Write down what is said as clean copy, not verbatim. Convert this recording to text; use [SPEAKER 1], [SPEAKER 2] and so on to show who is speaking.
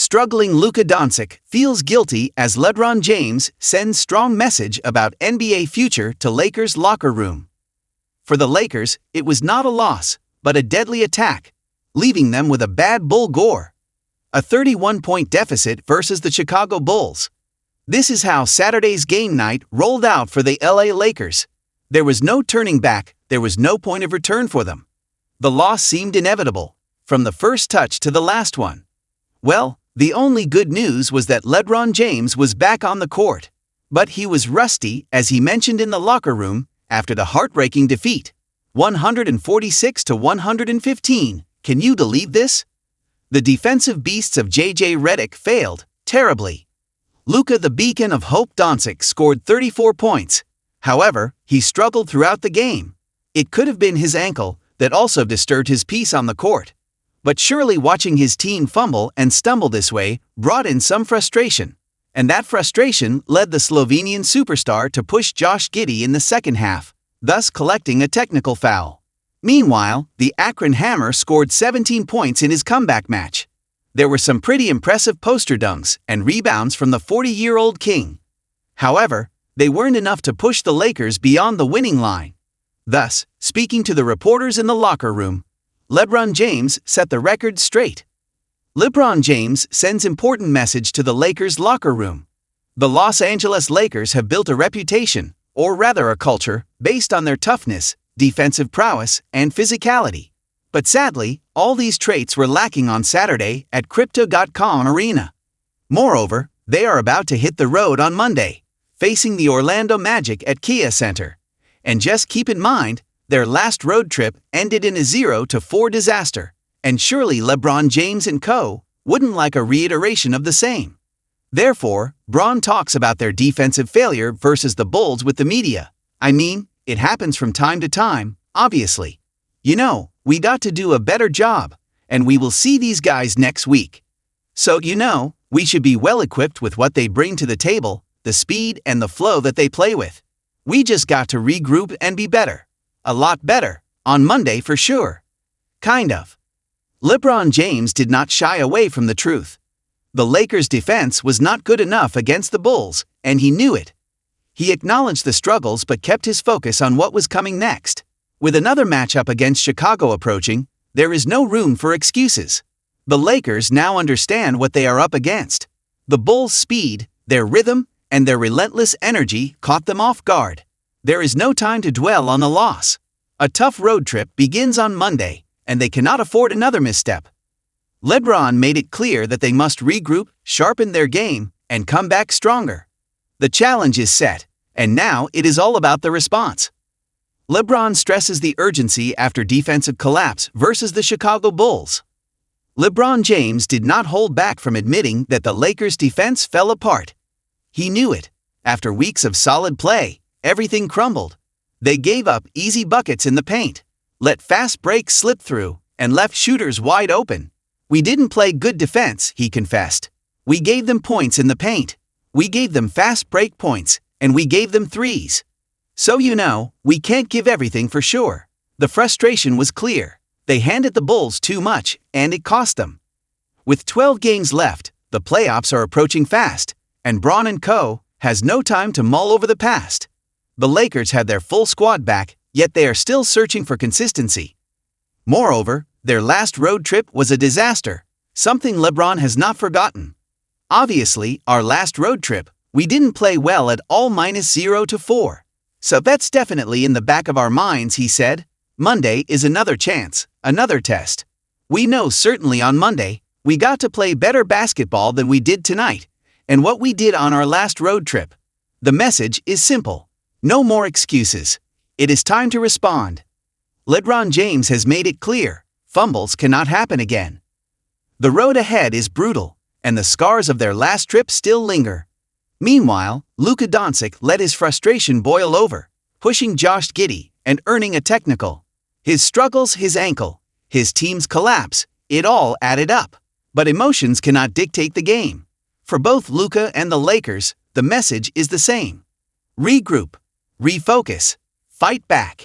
[SPEAKER 1] Struggling Luka Doncic feels guilty as LeBron James sends strong message about NBA future to Lakers locker room. For the Lakers, it was not a loss, but a deadly attack, leaving them with a bad bull gore. A 31-point deficit versus the Chicago Bulls. This is how Saturday's game night rolled out for the LA Lakers. There was no turning back, there was no point of return for them. The loss seemed inevitable, from the first touch to the last one. Well, the only good news was that LeBron James was back on the court. But he was rusty, as he mentioned in the locker room, after the heartbreaking defeat. 146-115. Can you believe this? The defensive beasts of JJ Redick failed, terribly. Luka the beacon of hope Doncic scored 34 points. However, he struggled throughout the game. It could have been his ankle that also disturbed his peace on the court. But surely watching his team fumble and stumble this way brought in some frustration. And that frustration led the Slovenian superstar to push Josh Giddey in the second half, thus collecting a technical foul. Meanwhile, the Akron Hammer scored 17 points in his comeback match. There were some pretty impressive poster dunks and rebounds from the 40-year-old king. However, they weren't enough to push the Lakers beyond the winning line. Thus, speaking to the reporters in the locker room, LeBron James set the record straight. LeBron James sends important message to the Lakers locker room. The Los Angeles Lakers have built a reputation, or rather a culture, based on their toughness, defensive prowess, and physicality. But sadly, all these traits were lacking on Saturday at Crypto.com Arena. Moreover, they are about to hit the road on Monday, facing the Orlando Magic at Kia Center. And just keep in mind, their last road trip ended in a 0-4 disaster, and surely LeBron James and co. wouldn't like a reiteration of the same. Therefore, Bron talks about their defensive failure versus the Bulls with the media. I mean, it happens from time to time, obviously. You know, we got to do a better job, and we will see these guys next week. So, we should be well equipped with what they bring to the table, the speed and the flow that they play with. We just got to regroup and be better. A lot better, on Monday for sure. Kind of. LeBron James did not shy away from the truth. The Lakers' defense was not good enough against the Bulls, and he knew it. He acknowledged the struggles but kept his focus on what was coming next. With another matchup against Chicago approaching, there is no room for excuses. The Lakers now understand what they are up against. The Bulls' speed, their rhythm, and their relentless energy caught them off guard. There is no time to dwell on the loss. A tough road trip begins on Monday, and they cannot afford another misstep. LeBron made it clear that they must regroup, sharpen their game, and come back stronger. The challenge is set, and now it is all about the response. LeBron stresses the urgency after defensive collapse versus the Chicago Bulls. LeBron James did not hold back from admitting that the Lakers' defense fell apart. He knew it. After weeks of solid play, everything crumbled. They gave up easy buckets in the paint, let fast breaks slip through, and left shooters wide open. We didn't play good defense, he confessed. We gave them points in the paint. We gave them fast break points, and we gave them threes. So we can't give everything for sure. The frustration was clear. They handed the Bulls too much, and it cost them. With 12 games left, the playoffs are approaching fast, and Bron and co. has no time to mull over the past. The Lakers had their full squad back, yet they are still searching for consistency. Moreover, their last road trip was a disaster, something LeBron has not forgotten. Obviously, our last road trip, we didn't play well at all -0-4. So that's definitely in the back of our minds, he said. Monday is another chance, another test. We know certainly on Monday, we got to play better basketball than we did tonight, and what we did on our last road trip. The message is simple. No more excuses. It is time to respond. LeBron James has made it clear, fumbles cannot happen again. The road ahead is brutal, and the scars of their last trip still linger. Meanwhile, Luka Doncic let his frustration boil over, pushing Josh Giddey and earning a technical. His struggles, his ankle, his team's collapse, it all added up. But emotions cannot dictate the game. For both Luka and the Lakers, the message is the same. Regroup. Refocus. Fight back.